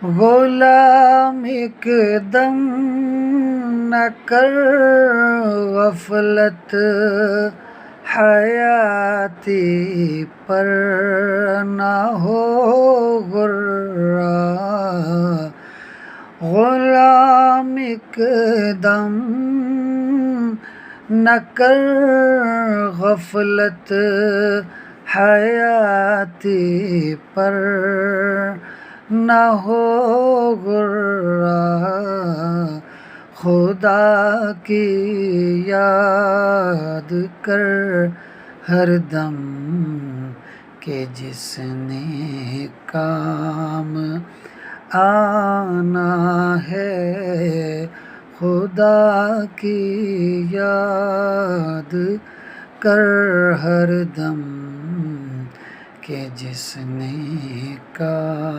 غلام ایک دم نہ کر غفلت، حیاتی پر نہ ہو غرہ۔ غلام ایک دم نہ کر غفلت، حیاتی پر نہ ہو غرہ۔ خدا کی یاد کر ہر دم کہ جس نے کام آنا ہے۔ خدا کی یاد کر ہر دم کہ جس نے کام